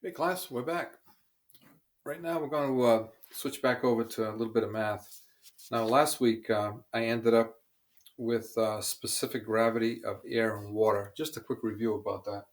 Hey class, we're back. Right now we're going to switch back over to a little bit of math. Now last week I ended up with specific gravity of air and water. Just a quick review about that.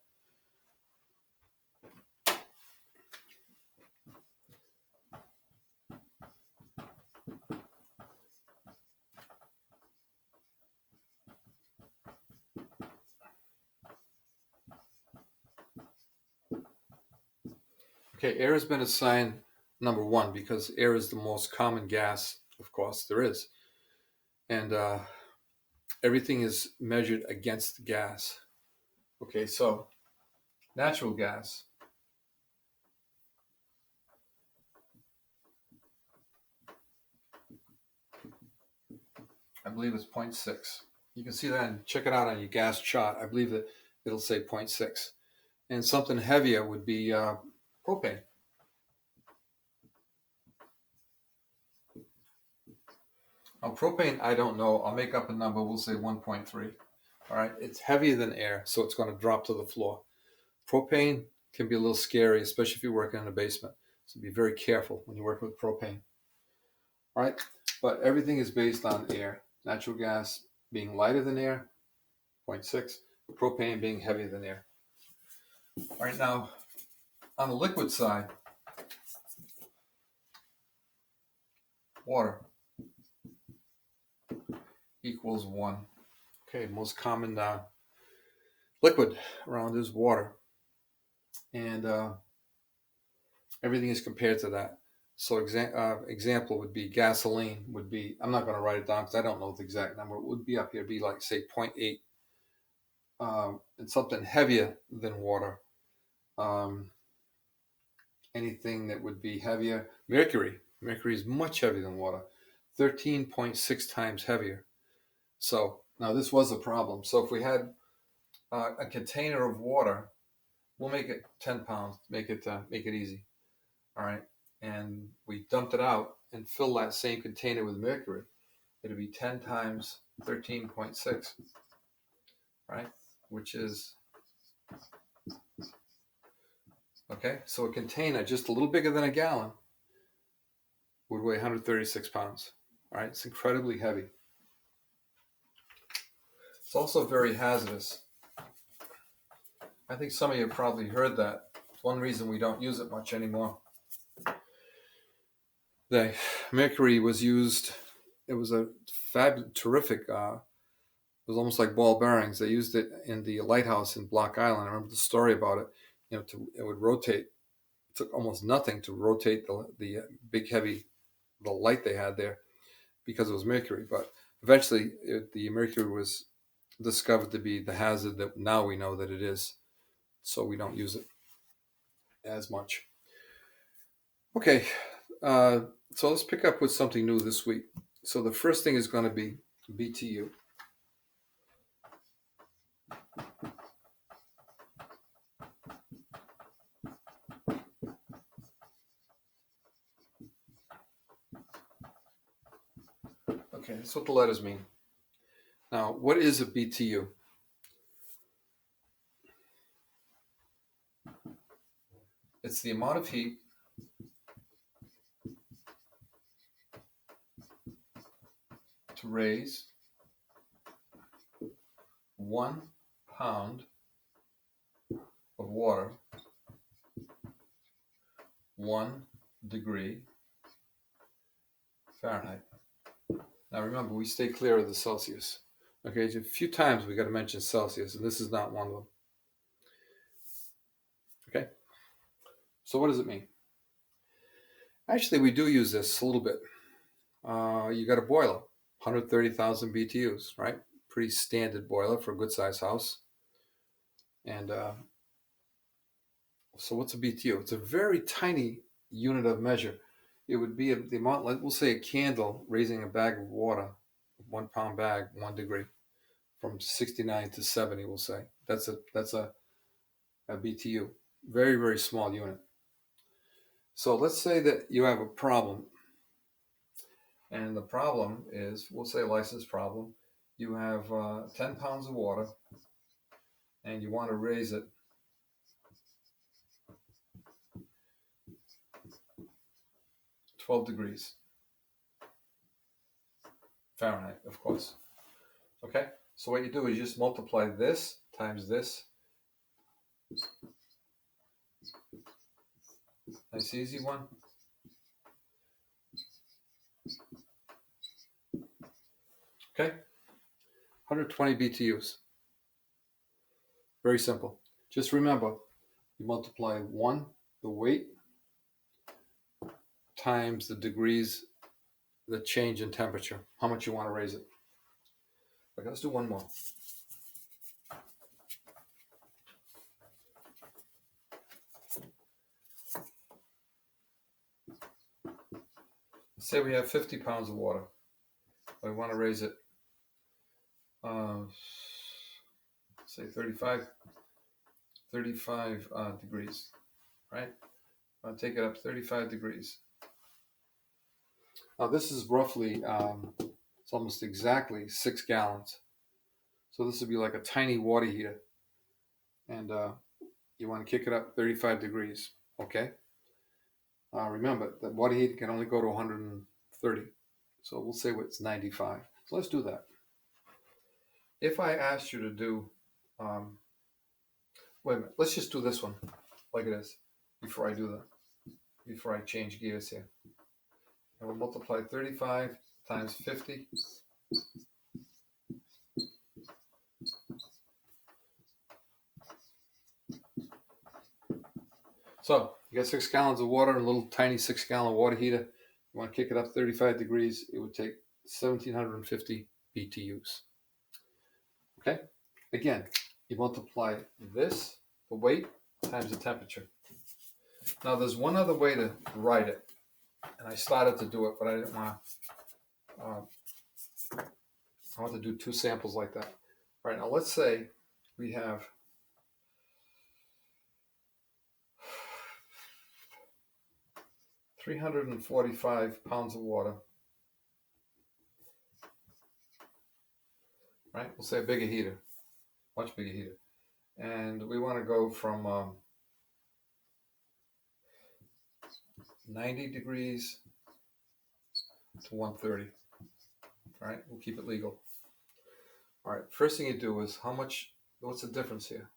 Okay, air has been assigned number one because air is the most common gas, of course, there is. And everything is measured against gas. Okay, so natural gas, I believe it's zero point 0.6. You can see that and check it out on your gas chart. I believe that it'll say zero point 0.6. And something heavier would be propane. Now, propane, I don't know. I'll make up a number. We'll say 1.3. All right. It's heavier than air, so it's going to drop to the floor. Propane can be a little scary, especially if you're working in a basement. So be very careful when you're working with propane. All right. But everything is based on air. Natural gas being lighter than air, zero point 0.6. Propane being heavier than air. All right. Now, on the liquid side, water equals 1. Okay. Most common liquid around is water. And everything is compared to that. So example would be gasoline would be, I'm not going to write it down because I don't know the exact number. It would be up here, be like say zero point 0.8, and something heavier than water. Um, Anything that would be heavier, mercury is much heavier than water, 13.6 times heavier. So now this was a problem. So if we had a container of water, we'll make it 10 pounds, make it easy. All right. And we dumped it out and fill that same container with mercury, it'd be 10 times 13.6, right? Which is, okay, so a container just a little bigger than a gallon would weigh 136 pounds, all right? It's incredibly heavy. It's also very hazardous. I think some of you have probably heard that. It's one reason we don't use it much anymore. The mercury was used, it was a terrific it was almost like ball bearings. They used it in the lighthouse in Block Island. I remember the story about it. It would rotate. It took almost nothing to rotate the big heavy the light they had there because it was mercury. But eventually, the mercury was discovered to be the hazard that now we know that it is. So we don't use it as much. Okay, uh, so let's pick up with something new this week. So the first thing is going to be BTU. Okay, that's what the letters mean. Now, what is a BTU? It's the amount of heat to raise 1 pound of water 1 degree Fahrenheit. Now remember, we stay clear of the Celsius. Okay, a few times we got to mention Celsius, and this is not one of them. Okay, so what does it mean? Actually, we do use this a little bit. You got a boiler, 130,000 BTUs, right? Pretty standard boiler for a good sized house. And so what's a BTU? It's a very tiny unit of measure. It would be the amount, like we'll say a candle raising a bag of water, 1 pound bag, 1 degree, from 69 to 70, we'll say. That's a BTU. Very, very small unit. So let's say that you have a problem. And the problem is, we'll say a license problem. You have 10 pounds of water and you want to raise it 12 degrees Fahrenheit, of course. Okay, so what you do is you just multiply this times this. Nice easy one. Okay, 120 BTUs. Very simple. Just remember, you multiply 1, the weight, times the degrees, the change in temperature, how much you want to raise it. Okay, let's do one more. Say we have 50 pounds of water. We want to raise it, say 35 degrees, right? I'll take it up 35 degrees. Now this is roughly, it's almost exactly 6 gallons. So this would be like a tiny water heater. And you want to kick it up 35 degrees, okay? Remember, the water heater can only go to 130. So we'll say it's 95. So let's do that. If I asked you to do, wait a minute, let's just do this one like it is before I do that, before I change gears here. And we'll multiply 35 times 50. So you got 6 gallons of water and a little tiny 6-gallon water heater. You want to kick it up 35 degrees. It would take 1,750 BTUs. Okay? Again, you multiply this, the weight, times the temperature. Now there's one other way to write it. And I started to do it, but I didn't want to. I want to do 2 samples like that. All right, now let's say we have 345 pounds of water. Right, we'll say a bigger heater, much bigger heater. And we want to go from 90 degrees to 130. All right, we'll keep it legal. All right, first thing you do is what's the difference here?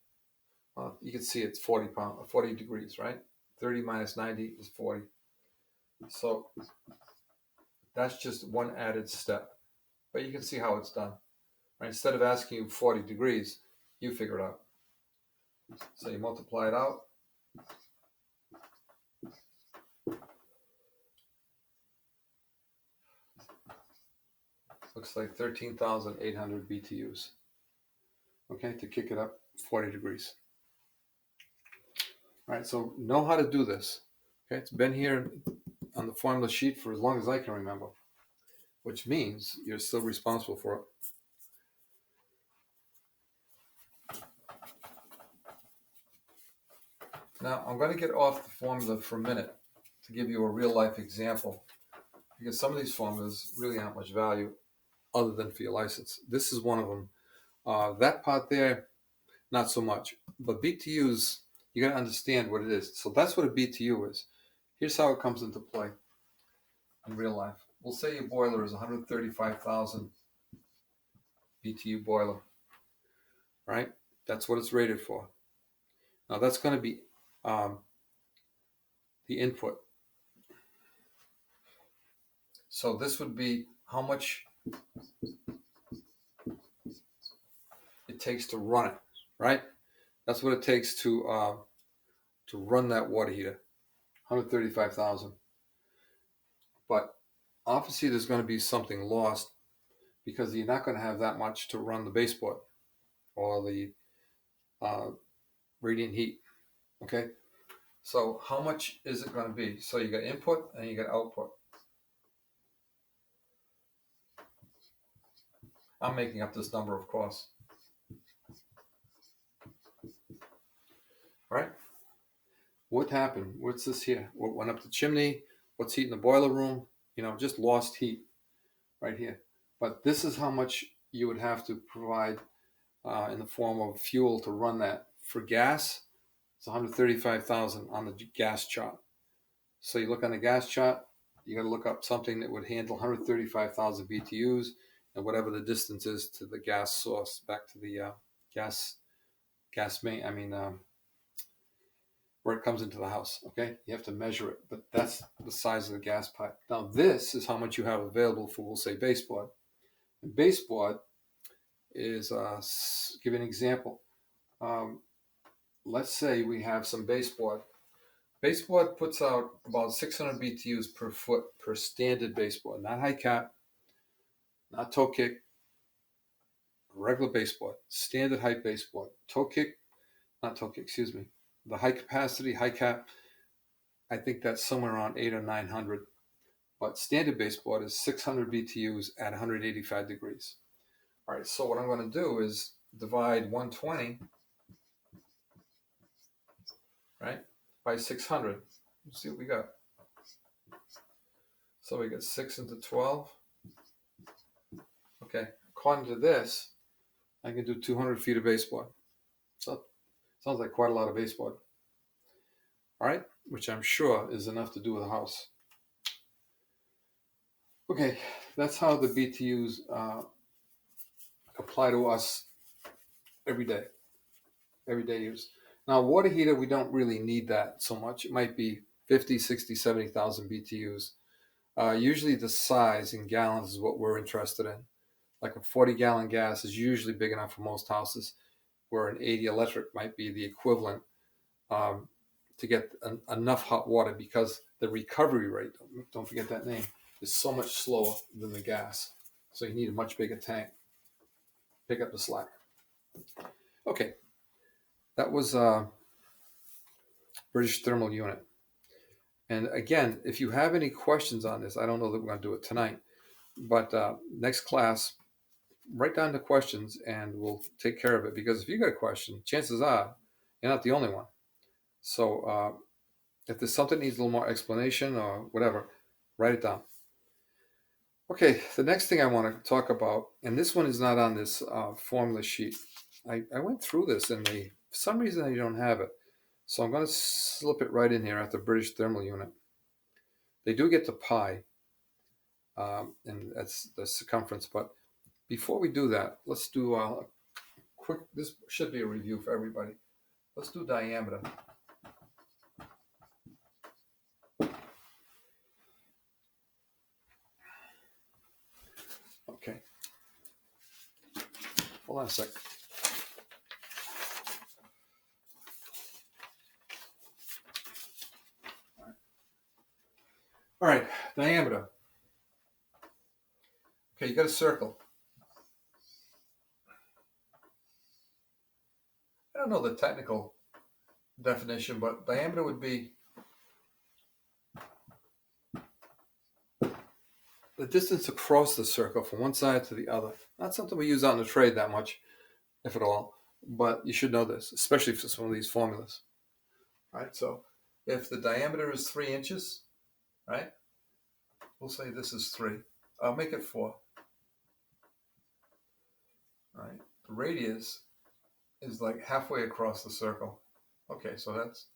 You can see it's 40 degrees, right? 30 minus 90 is 40. So that's just one added step. But you can see how it's done. Right? Instead of asking you 40 degrees, you figure it out. So you multiply it out. Looks like 13,800 BTUs. Okay, to kick it up 40 degrees. All right, so know how to do this. Okay, it's been here on the formula sheet for as long as I can remember, which means you're still responsible for it. Now, I'm going to get off the formula for a minute to give you a real life example, because some of these formulas really aren't much value other than for your license. This is one of them. That part there, not so much. But BTUs, you got to understand what it is. So that's what a BTU is. Here's how it comes into play in real life. We'll say your boiler is 135,000 BTU boiler, right? That's what it's rated for. Now that's going to be the input. So this would be how much it takes to run it, right? That's what it takes to run that water heater, 135,000. But obviously there's going to be something lost because you're not going to have that much to run the baseboard or the radiant heat. Okay, so how much is it going to be? So you got input and you got output. I'm making up this number, of course. Right? What happened? What's this here? What went up the chimney? What's heating the boiler room? Just lost heat right here. But this is how much you would have to provide in the form of fuel to run that. For gas, it's 135,000 on the gas chart. So you look on the gas chart, You got to look up something that would handle 135,000 BTUs and whatever the distance is to the gas source, back to the gas main. I mean, where it comes into the house. Okay, you have to measure it, but that's the size of the gas pipe. Now, this is how much you have available for, we'll say, baseboard. And baseboard is, give you an example. Um, let's say we have some baseboard. Baseboard puts out about 600 BTUs per foot per standard baseboard, not high cap, not toe kick, regular baseboard, standard height baseboard. Toe kick, not toe kick, excuse me. The high capacity, high cap, I think that's somewhere around 800 or 900. But standard baseboard is 600 BTUs at 185 degrees. All right, so what I'm going to do is divide 120, right, by 600. Let's see what we got. So we got 6 into 12. Okay, according to this, I can do 200 feet of baseboard. So sounds like quite a lot of baseboard. All right, which I'm sure is enough to do with a house. Okay, that's how the BTUs apply to us everyday use. Now, water heater, we don't really need that so much. It might be 50, 60, 70,000 BTUs. Usually the size in gallons is what we're interested in. Like a 40-gallon gas is usually big enough for most houses, where an 80 electric might be the equivalent to get enough hot water, because the recovery rate, don't forget that name, is so much slower than the gas. So you need a much bigger tank. Pick up the slack. Okay, that was British Thermal Unit. And again, if you have any questions on this, I don't know that we're going to do it tonight, but next class, write down the questions and we'll take care of it. Because if you got a question, chances are you're not the only one. So if there's something that needs a little more explanation or whatever, write it down. Okay, the next thing I want to talk about, and this one is not on this formula sheet. I went through this and for some reason I don't have it. So I'm going to slip it right in here after British Thermal Unit. They do get the pi, and that's the circumference. But before we do that, let's do a quick, this should be a review for everybody. Let's do diameter. Okay. Hold on a sec. All right, diameter. Okay, you got a circle. I don't know the technical definition, but diameter would be the distance across the circle from one side to the other. Not something we use out in the trade that much, if at all, but you should know this, especially for some of these formulas. All right, so if the diameter is 3 inches, right, we'll say this is 3. I'll make it 4. All right, the radius is like halfway across the circle. Okay, so that's,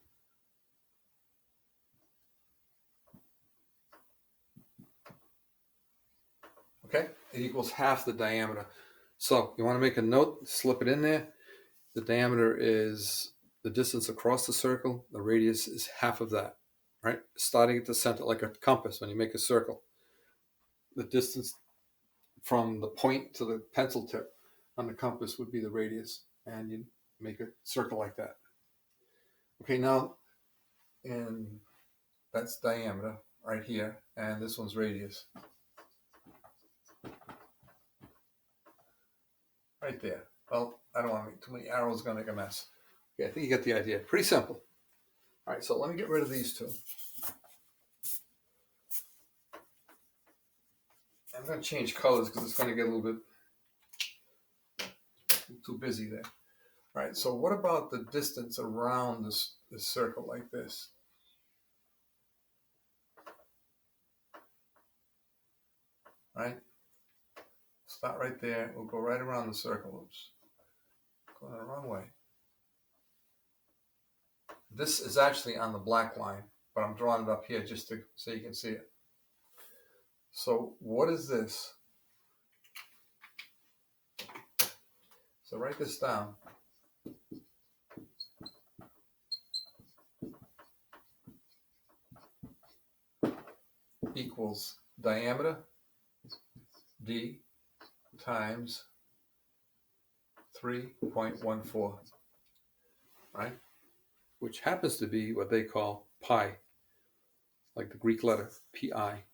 okay, it equals half the diameter. So you want to make a note, slip it in there. The diameter is the distance across the circle. The radius is half of that, right? Starting at the center, like a compass when you make a circle. The distance from the point to the pencil tip on the compass would be the radius, and you make a circle like that. Okay, now, and that's diameter right here, and this one's radius. Right there. Well, I don't want to make too many arrows, going to make a mess. Okay, I think you get the idea. Pretty simple. All right, so let me get rid of these two. I'm going to change colors because it's going to get a little bit too busy there. All right, so what about the distance around this circle like this? Right? Start right there. We'll go right around the circle. Oops. Going the wrong way. This is actually on the black line, but I'm drawing it up here just so you can see it. So what is this? So write this down. Equals diameter d times 3.14, right? Which happens to be what they call pi, like the Greek letter pi.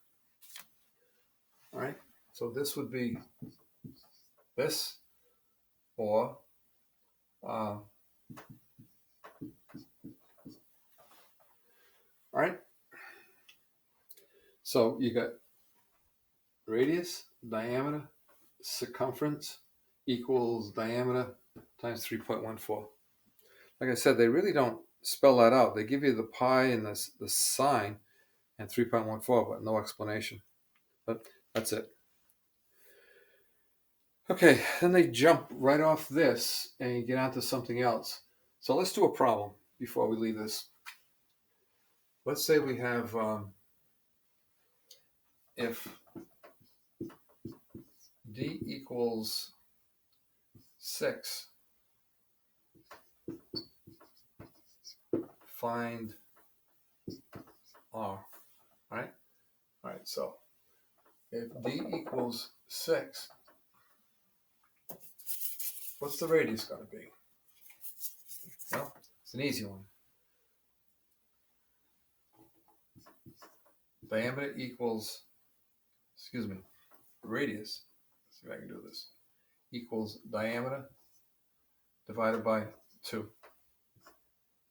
All right. So this would be this, or all right. So you got radius, diameter, circumference equals diameter times 3.14. Like I said, they really don't spell that out. They give you the pi and the sign and 3.14, but no explanation. But that's it. Okay, then they jump right off this and you get onto something else. So let's do a problem before we leave this. Let's say we have, if d equals 6, find r, right? All right, so if d equals 6, what's the radius going to be? Well, it's an easy one. Diameter equals, radius, let's see if I can do this, equals diameter divided by 2.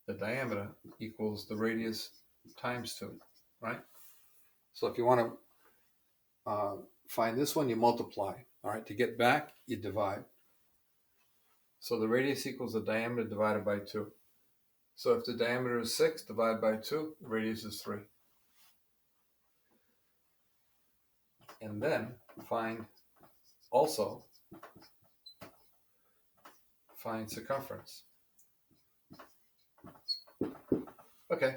The diameter equals the radius times 2, right? So if you want to find this one, you multiply. All right, to get back, you divide. So the radius equals the diameter divided by 2. So if the diameter is 6 divided by 2, the radius is 3. And then find circumference. Okay,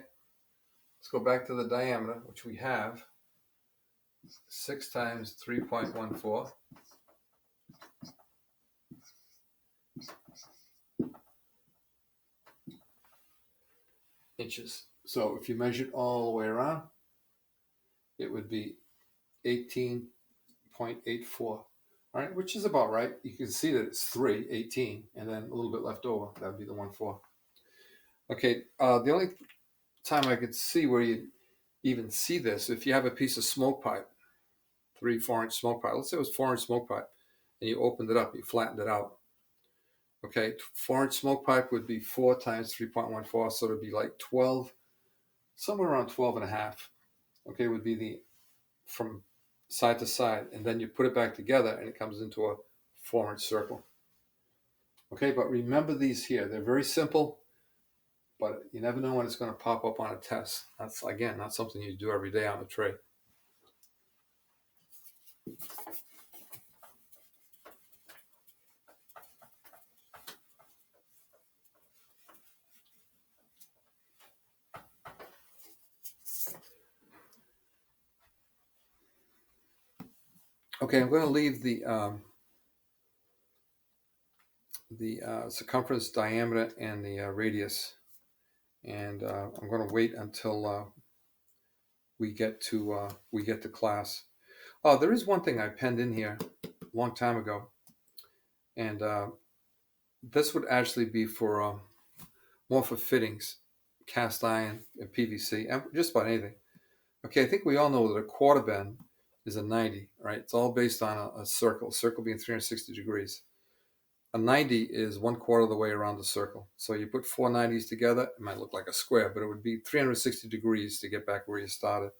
let's go back to the diameter, which we have 6 times 3.14 inches. So if you measured all the way around, it would be 18.84. All right, which is about right. You can see that it's 18, and then a little bit left over. That would be the 1/4. Okay, the only time I could see where you even see this, if you have a piece of smoke pipe, 4-inch smoke pipe. Let's say it was 4-inch smoke pipe, and you opened it up, you flattened it out. Okay, 4-inch smoke pipe would be 4 times 3.14, so it'd be like 12, somewhere around 12 and a half. Okay, would be the from side to side, and then you put it back together, and it comes into a 4-inch circle. Okay, but remember these here; they're very simple, but you never know when it's going to pop up on a test. That's again not something you do every day on the tray. Okay, I'm going to leave the circumference, diameter, and the radius, and I'm going to wait until we get to class. Oh, there is one thing I penned in here a long time ago, and this would actually be for more for fittings, cast iron and PVC, and just about anything. Okay, I think we all know that a quarter bend is a 90, right? It's all based on a circle being 360 degrees. A 90 is 1/4 of the way around the circle. So you put 4 90s together, it might look like a square, but it would be 360 degrees to get back where you started.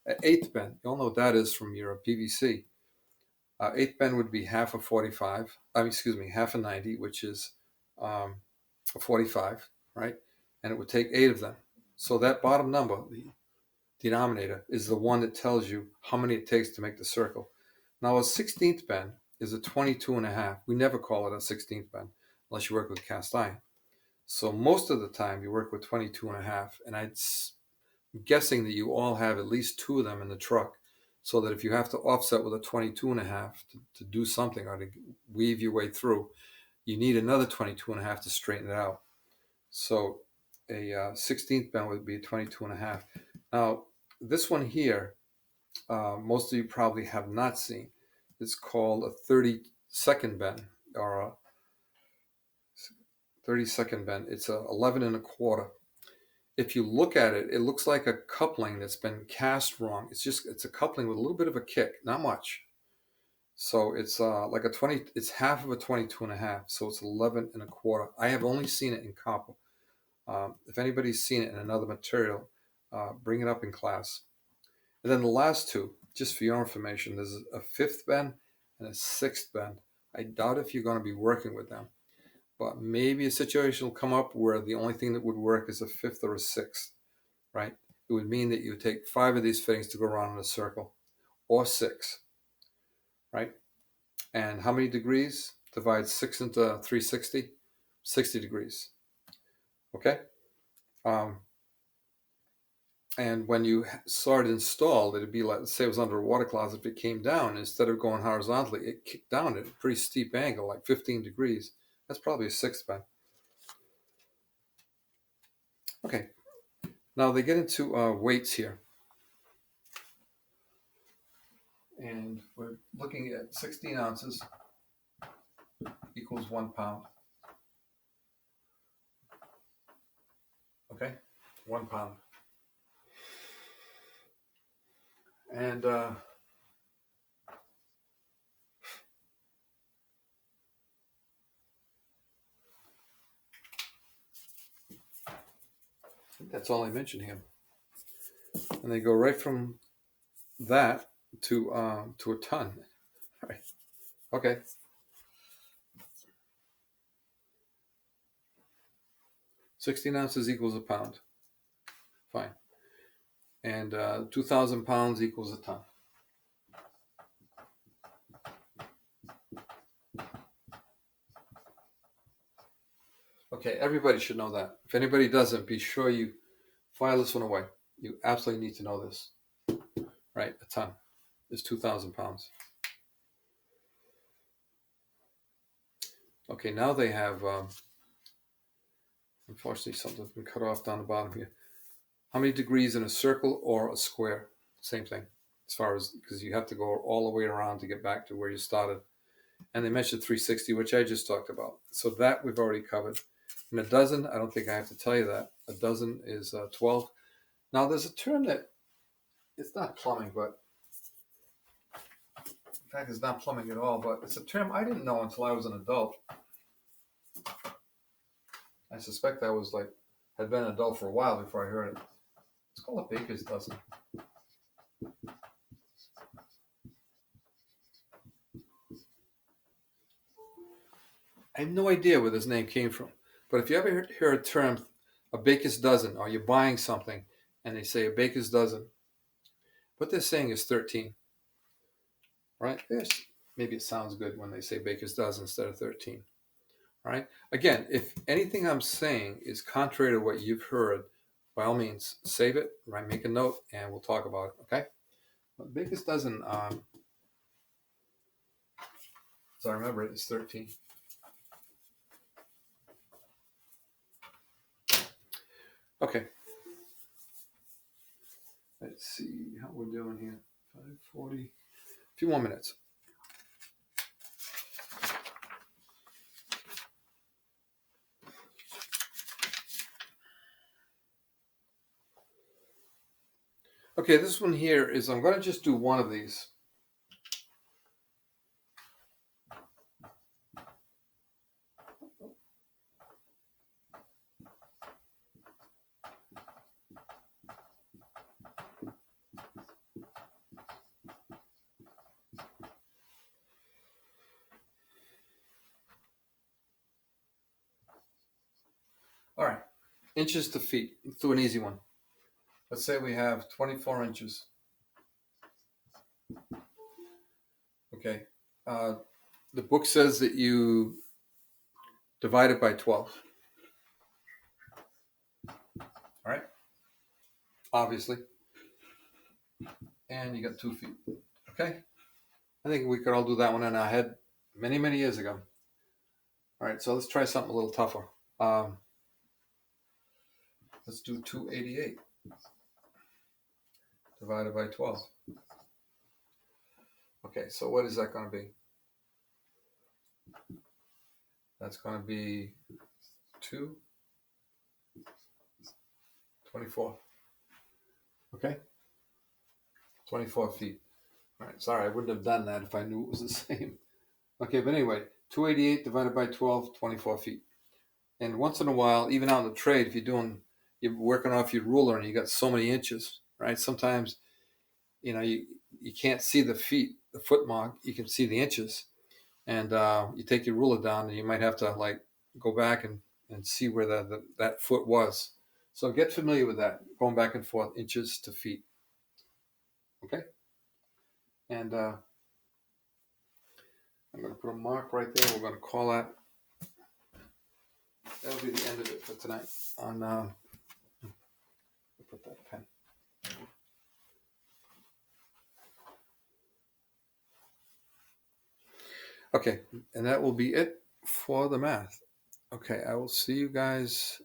An eighth bend, you all know what that is from your PVC. Eighth bend would be half a 45, half a 90, which is a 45, right? And it would take 8 of them. So that bottom number, the denominator, is the one that tells you how many it takes to make the circle. Now a 16th bend is a 22 and a half. We never call it a 16th bend unless you work with cast iron. So most of the time you work with 22 and a half. And I'm guessing that you all have at least 2 of them in the truck. so that if you have to offset with a 22.5 to do something or to weave your way through, you need another 22.5 to straighten it out. So a 16th bend would be a 22.5. Now, this one here, most of you probably have not seen. It's called a 32nd bend, or a 32nd bend. It's a 11 1/4. If you look at it, it looks like a coupling that's been cast wrong. It's a coupling with a little bit of a kick, not much. So it's like a 20. It's half of a 22.5. So it's 11 1/4. I have only seen it in copper. If anybody's seen it in another material, bring it up in class. And then the last two, just for your information, there's a 5th bend and a 6th bend. I doubt if you're going to be working with them, but maybe a situation will come up where the only thing that would work is a 5th or a 6th, right? It would mean that you would take 5 of these fittings to go around in a circle, or 6, right? And how many degrees? Divide 6 into 360, 60 degrees. Okay? And when you saw it installed, it'd be like, let's say it was under a water closet. If it came down, instead of going horizontally, it kicked down at a pretty steep angle, like 15 degrees. That's probably a 6th bend. Okay, now they get into weights here. And we're looking at 16 ounces equals 1 pound. Okay, 1 pound. And I think that's all I mentioned here. And they go right from that to a ton. Right. Okay. 16 ounces equals a pound. Fine. And 2,000 pounds equals a ton. Okay, everybody should know that. If anybody doesn't, be sure you file this one away. You absolutely need to know this. Right, a ton is 2,000 pounds. Okay, now they have, unfortunately, something's been cut off down the bottom here. How many degrees in a circle or a square? Same thing, as far as, because you have to go all the way around to get back to where you started. And they mentioned 360, which I just talked about. So that we've already covered. And a dozen, I don't think I have to tell you that. A dozen is 12. Now, there's a term that, it's not plumbing, but in fact, it's not plumbing at all, but it's a term I didn't know until I was an adult. I suspect I was like, had been an adult for a while before I heard it. It's called a baker's dozen. I have no idea where this name came from, but if you ever hear a term, a baker's dozen, or you're buying something and they say a baker's dozen, what they're saying is 13, right? Maybe it sounds good when they say baker's dozen instead of 13, right? Again, if anything I'm saying is contrary to what you've heard, by all means, save it, right? Make a note, and we'll talk about it, okay? But baker's dozen, as I remember it, is 13. Okay. Let's see how we're doing here. 5:40. A few more minutes. Okay, this one here is, I'm going to just do one of these. All right, inches to feet. Let's do an easy one. Let's say we have 24 inches. Okay. The book says that you divide it by 12. All right. Obviously. and you got 2 feet. Okay? I think we could all do that one in our head many, many years ago. All right, so let's try something a little tougher. Let's do 288 divided by 12. Okay, so what is that going to be? That's going to be 24. Okay? 24 feet. All right, sorry, I wouldn't have done that if I knew it was the same. Okay, but anyway, 288 divided by 12, 24 feet. And once in a while, even out in the trade, if you're working off your ruler and you got so many inches, right? Sometimes, you can't see the feet, the foot mark. You can see the inches. And you take your ruler down and you might have to like go back and see where that foot was. So get familiar with that, going back and forth, inches to feet. Okay? And I'm going to put a mark right there. We're going to call that'll be the end of it for tonight. Put that pen. Okay, and that will be it for the math. Okay, I will see you guys.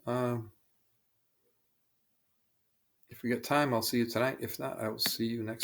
If we get time, I'll see you tonight. If not, I will see you next